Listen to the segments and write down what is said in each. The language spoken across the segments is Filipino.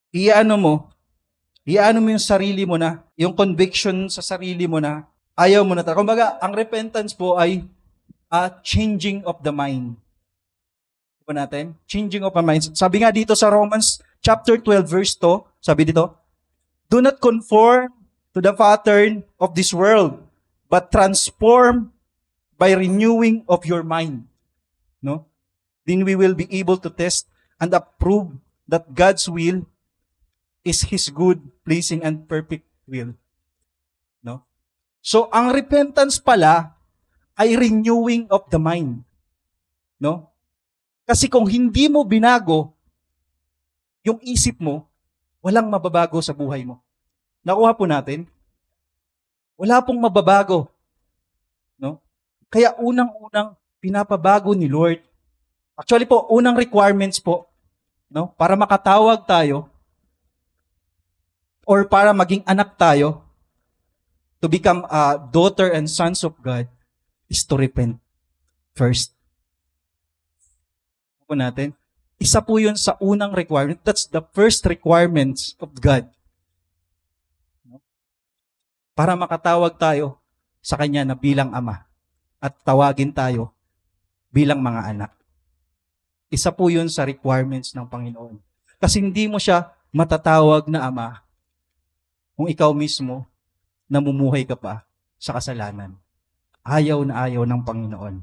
iano mo, iano mo yung sarili mo na, yung conviction sa sarili mo na, ayaw mo na talaga. Kumbaga, ang repentance po ay a changing of the mind. Diba natin? Changing of the mind. Sabi nga dito sa Romans chapter 12 verse 2, sabi dito, do not conform to the pattern of this world, but transform by renewing of your mind. No? Then we will be able to test and approve that God's will is His good, pleasing, and perfect will. No? So, ang repentance pala ay renewing of the mind. No? Kasi kung hindi mo binago yung isip mo, walang mababago sa buhay mo. Nakuha po natin? Wala pong mababago. No? Kaya unang-unang pinapabago ni Lord. Actually po, unang requirements po, no, para makatawag tayo or para maging anak tayo, to become a daughter and sons of God, is to repent first. Po natin. Isa po yun sa unang requirement. That's the first requirements of God. Para makatawag tayo sa Kanya na bilang Ama at tawagin tayo bilang mga anak. Isa po yun sa requirements ng Panginoon. Kasi hindi mo siya matatawag na Ama kung ikaw mismo namumuhay ka pa sa kasalanan. Ayaw na ayaw ng Panginoon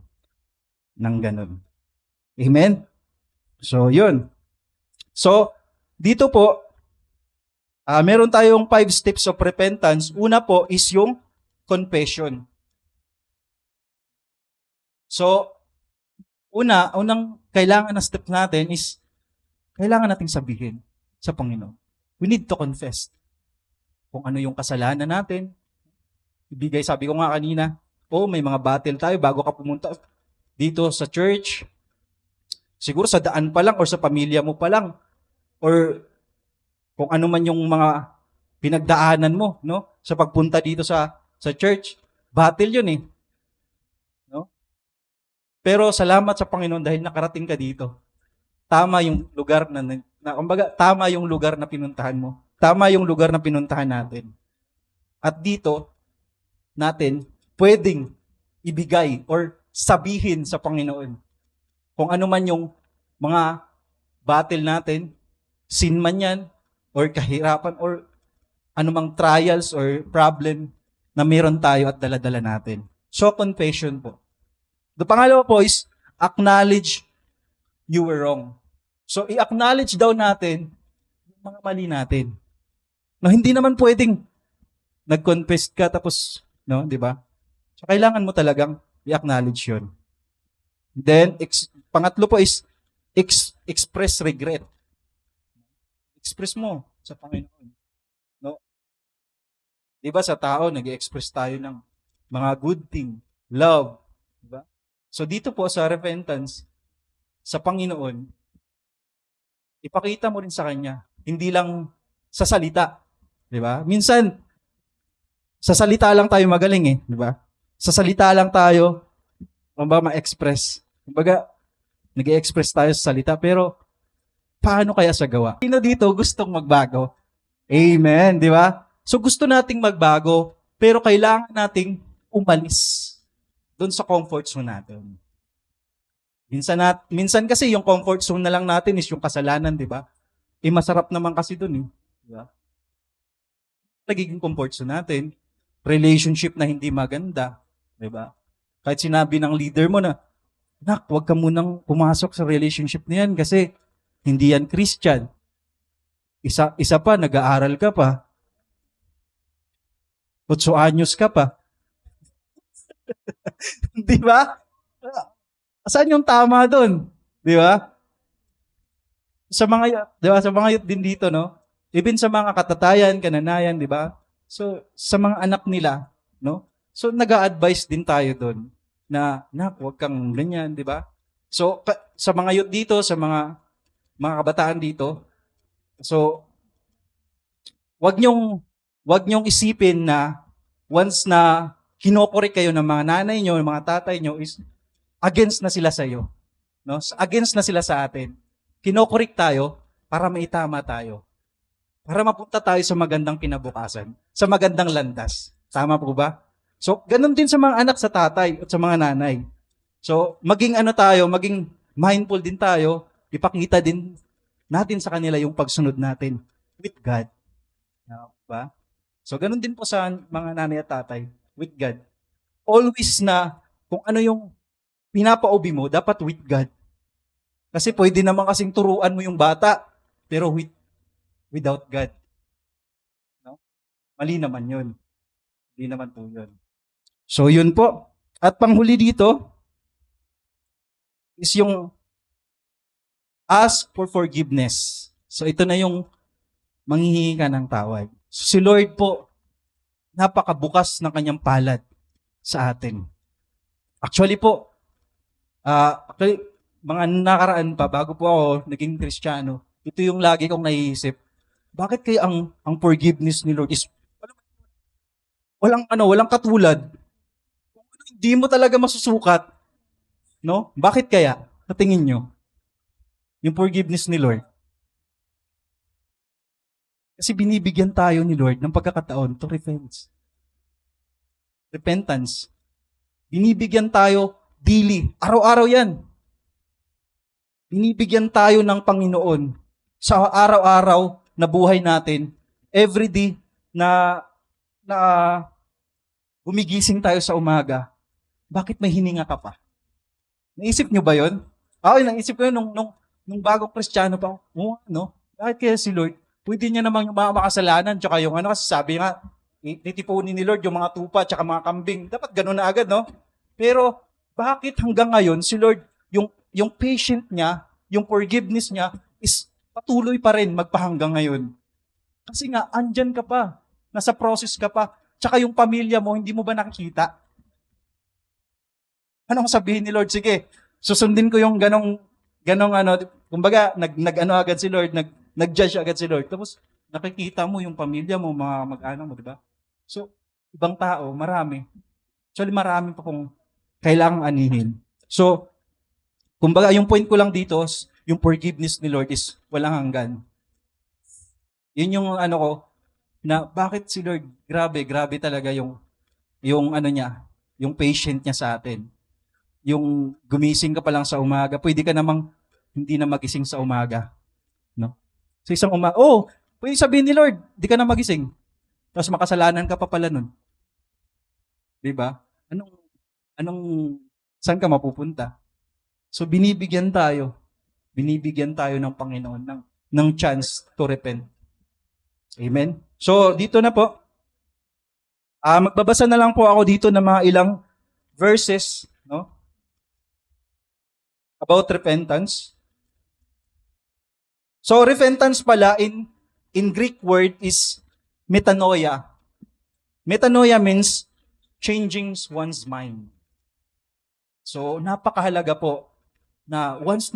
ng ganun. Amen? So, yun. So, dito po, meron tayong 5 steps of repentance. Una po is yung confession. So, unang kailangan na step natin is, kailangan nating sabihin sa Panginoon. We need to confess kung ano yung kasalanan natin. Ibigay, sabi ko nga kanina, may mga battle tayo bago ka pumunta dito sa church. Siguro sa daan pa lang or sa pamilya mo pa lang or kung ano man yung mga pinagdaanan mo, no? Sa pagpunta dito sa church, battle 'yun eh. No? Pero salamat sa Panginoon dahil nakarating ka dito. Tama yung lugar kumbaga, tama yung lugar na pinuntahan mo. Tama yung lugar na pinuntahan natin. At dito natin pwedeng ibigay or sabihin sa Panginoon kung ano man yung mga battle natin, sin man yan, or kahirapan, or anumang trials or problem na meron tayo at daladala natin. So, confession po. The pangalawa po is, acknowledge you were wrong. So, i-acknowledge daw natin yung mga mali natin. No, hindi naman pwedeng nag-confess ka tapos, no, di ba? So, kailangan mo talagang i-acknowledge yun. Then, pangatlo po is, express regret. Express mo sa Panginoon. No? Di ba sa tao, nag-express tayo ng mga good thing, love. Di ba? So, dito po sa repentance, sa Panginoon, ipakita mo rin sa Kanya. Hindi lang sa salita. Di ba? Minsan, sa salita lang tayo magaling eh. Di ba? Sa salita lang tayo, ma-express. Kumbaga, nag-express tayo sa salita, pero paano kaya sa gawa? Sino dito gustong magbago? Amen, di ba? So gusto nating magbago, pero kailangan nating umalis doon sa comfort zone natin. Minsan kasi yung comfort zone na lang natin is yung kasalanan, di ba? Masarap naman kasi doon eh. Di ba? Nagiging comfort zone natin, relationship na hindi maganda, di ba? Kahit sinabi ng leader mo na, nak, huwag ka munang pumasok sa relationship na yan kasi hindi yan Christian. Isa pa, nag-aaral ka pa. 8 anyos ka pa. Di ba? Saan yung tama doon? Di ba? Sa mga youth din dito, no? Even sa mga katatayan, kananayan, di ba? So, sa mga anak nila, no? So, nag-a-advise din tayo doon na, huwag kang ganyan, di ba? So, sa mga youth dito, sa mga kabataan dito, so, wag nyong isipin na once na kinokorek kayo ng mga nanay nyo, ng mga tatay nyo, is against na sila sa iyo. No? Against na sila sa atin. Kinokorek tayo para maitama tayo. para mapunta tayo sa magandang kinabukasan, sa magandang landas. Tama po ba? So, ganun din sa mga anak sa tatay at sa mga nanay. So, maging ano tayo, maging mindful din tayo, ipakita din natin sa kanila yung pagsunod natin with God. Tama po ba? So, ganun din po sa mga nanay at tatay with God. Always na kung ano yung pinapaubi mo, dapat with God. Kasi pwede naman kasing turuan mo yung bata, pero without God. No? Mali naman yun. Mali naman po yun. So, yun po. At panghuli dito is yung ask for forgiveness. So, ito na yung manghihingi ka ng tawad. So, si Lord po, napakabukas ng kanyang palad sa atin. Actually po, mga nakaraan pa, bago po ako naging Kristiyano, ito yung lagi kong naiisip. Bakit kaya ang forgiveness ni Lord is walang katulad? Kung hindi mo talaga masusukat, no? Bakit kaya? Sa tingin nyo? Yung forgiveness ni Lord. Kasi binibigyan tayo ni Lord ng pagkakataon to repent. Repentance. Binibigyan tayo daily. Araw-araw yan. Binibigyan tayo ng Panginoon sa araw-araw na buhay natin. Every day na gumigising tayo sa umaga. Bakit may hininga ka pa? Naisip nyo ba yun? Naisip ko yun nung bagong Kristiyano pa. No? Bakit kaya si Lord? Pwede niya namang yung mga makasalanan, tsaka yung kasi sabi nga, titipunin ni Lord yung mga tupa, tsaka mga kambing. Dapat ganun na agad, no? Pero, bakit hanggang ngayon, si Lord, yung patient niya, yung forgiveness niya, is patuloy pa rin magpahanggang ngayon. Kasi nga, andyan ka pa. Nasa process ka pa. Tsaka yung pamilya mo, hindi mo ba nakikita? Anong sabihin ni Lord? Sige, susundin ko yung kumbaga, agad si Lord, nag-judge agad si Lord. Tapos, nakikita mo yung pamilya mo, mga mag-ano mo, di ba? So, ibang tao, marami. Actually, marami pa kung kailangang anihin. So, kumbaga, yung point ko lang dito, yung forgiveness ni Lord is walang hanggan. Yun yung ko, na bakit si Lord, grabe talaga yung patient niya sa atin. Yung gumising ka pa lang sa umaga, pwede ka namang hindi na magising sa umaga. No? So isang pwede sabihin ni Lord, di ka na magising. Tapos makasalanan ka pa pala nun. Di ba? Saan ka mapupunta? So binibigyan tayo ng Panginoon ng chance to repent. Amen? So dito na po, magbabasa na lang po ako dito ng mga ilang verses, no? About repentance. So repentance pala in Greek word is metanoia. Metanoia means changing one's mind. So napakahalaga po na once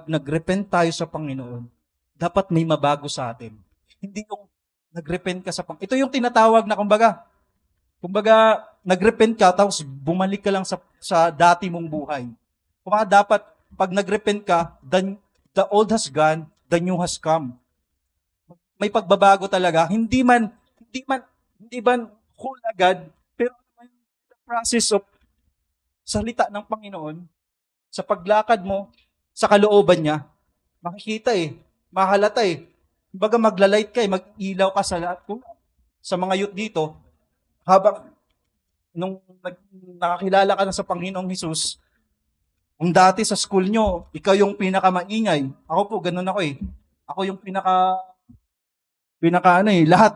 nagrepent tayo sa Panginoon, dapat may mabago sa atin. Hindi yung nagrepent ka sa Panginoon. Ito yung tinatawag na kumbaga nagrepent ka tapos bumalik ka lang sa dati mong buhay. Dapat pag nagrepent ka, the old has gone, the new has come. May pagbabago talaga. Hindi man whole agad, pero the process of salita ng Panginoon, sa paglakad mo, sa kalooban niya, makikita mahalata Kumbaga magla-light ka mag-ilaw ka sa mga youth dito, habang nung nakakilala ka na sa Panginoong Hesus, kung dati sa school nyo, ikaw yung pinakamaingay. Ako po, ganun ako Ako yung lahat.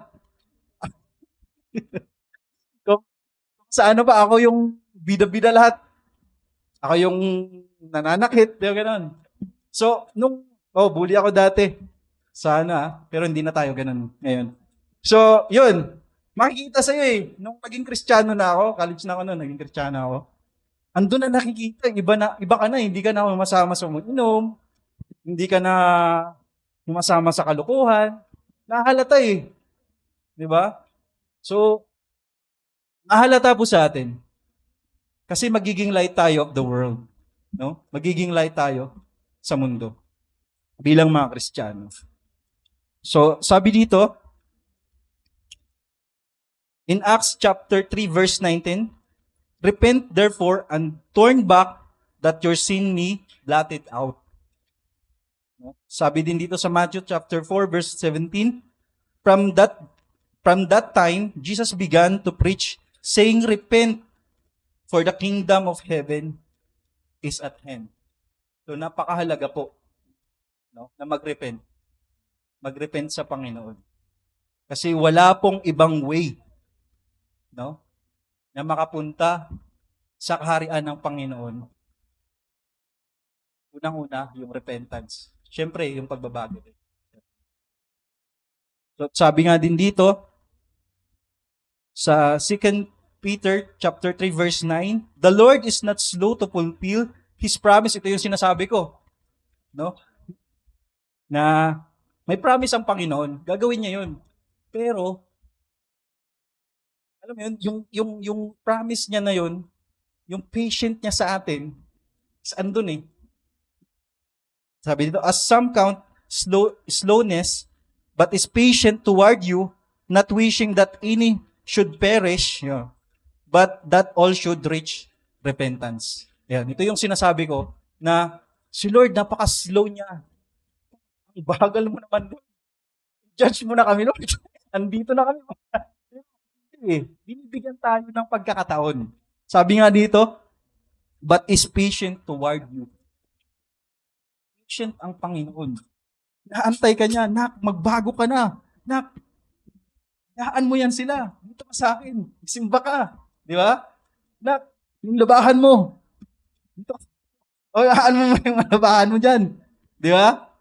Kung sa ako yung bida-bida lahat. Ako yung nananakit, pero ganun. So, bully ako dati. Sana, pero hindi na tayo ganun ngayon. So, yun. Makikita sa'yo Nung naging Kristiyano na ako, college na ako noon, naging Kristiyano ako. Andun na nakikita, iba ka na, hindi ka na masama sa uminom, hindi ka na masama sa kalukuhan. Nahalata Di ba? So, nahalata po sa atin. Kasi magiging light tayo of the world. No? Magiging light tayo sa mundo. Bilang mga Kristiyano. So, sabi dito, in Acts chapter 3 verse 19, repent therefore and turn back that your sin may blotted out. No? Sabi din dito sa Matthew chapter 4 verse 17, from that time Jesus began to preach saying, repent, for the kingdom of heaven is at hand. So napakahalaga po, no, na magrepent. Magrepent sa Panginoon. Kasi wala pong ibang way, no, na makapunta sa kaharian ng Panginoon. Unang-una, yung repentance. Siyempre, yung pagbabago. So, sabi nga din dito, sa 2 Peter chapter 3 verse 9, the Lord is not slow to fulfill His promise. Ito yung sinasabi ko, no? Na may promise ang Panginoon, gagawin niya yun. Pero, alam mo yun, yung promise niya na yun, yung patient niya sa atin, is andun eh. Sabi dito, as some count slowness, but is patient toward you, not wishing that any should perish, but that all should reach repentance. Yan, ito yung sinasabi ko, na si Lord, napaka-slow niya. Ang bagal mo naman doon. Judge mo na kami, Lord. Andito na kami. Binibigyan tayo ng pagkakataon. Sabi nga dito, but is patient toward you. Patient ang Panginoon. Naantay ka niya, nak, magbago ka na. Nak, hayaan mo yan sila. Dito ka sa akin. Simba ka. Di ba? Nak, yung labahan mo. Dito. O, hayaan mo yung labahan mo dyan. Di ba?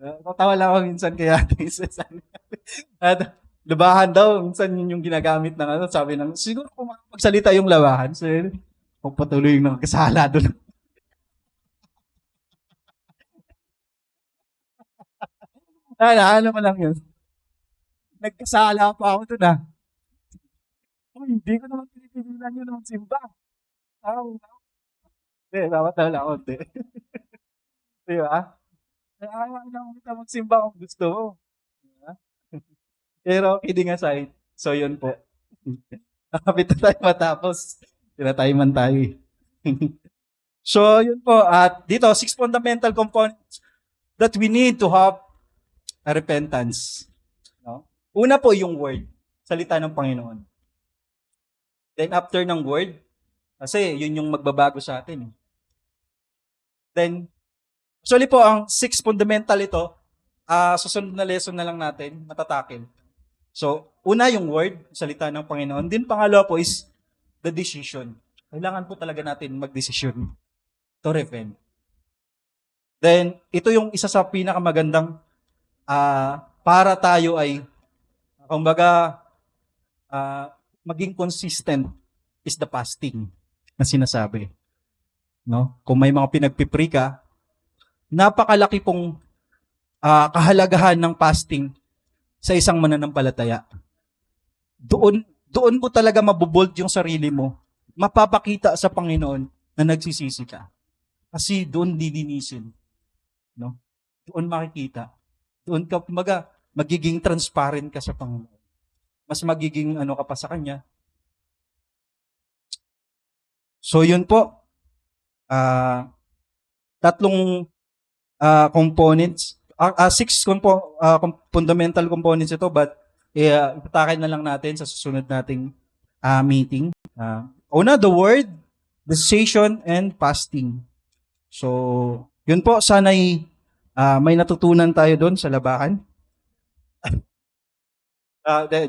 Tatawa lang ako minsan kaya at labahan daw, minsan yun yung ginagamit ng ano, sabi ng, siguro kung magsalita yung labahan, so kung patuloy yung nakakasala doon. Ano mo lang yun. Nagkasala pa ako doon hindi ko naman pinipigilan yun ng simba. Hindi, babataw lang ako. Di ba? Ayaw lang kita magsimba kung gusto mo. Diba? Pero kidding aside, so yun po. Kapit na tayo matapos. Tinatayman tayo. So yun po. At dito, 6 fundamental components that we need to have a repentance. No? Una po yung word. Salita ng Panginoon. Then after ng word, kasi yun yung magbabago sa atin. Then, actually po, ang 6 fundamental ito, susunod na lesson na lang natin, matatakil. So, una yung word, salita ng Panginoon. Then, pangalawa po is the decision. Kailangan po talaga natin mag-decision to repent. Then, ito yung isa sa pinakamagandang para tayo ay, kumbaga, maging consistent is the fasting na sinasabi. No? Kung may mga pinagpipri ka, napakalaki pong kahalagahan ng fasting sa isang mananampalataya. Doon mo talaga mabubold yung sarili mo. Mapapakita sa Panginoon na nagsisisi ka. Kasi doon lilinisin. No? Doon makikita. Doon ka, magiging transparent ka sa Panginoon. Mas magiging ka pa sa Kanya. So yun po. Tatlong components, 6 fundamental components ito, but ipatakin na lang natin sa susunod nating meeting. Una, the word, decision, and fasting. So, yun po, sana'y may natutunan tayo doon sa labakan.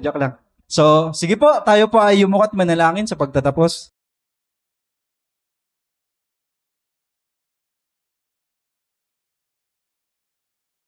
Joke lang. So, sige po, tayo po ay yumukat manalangin sa pagtatapos.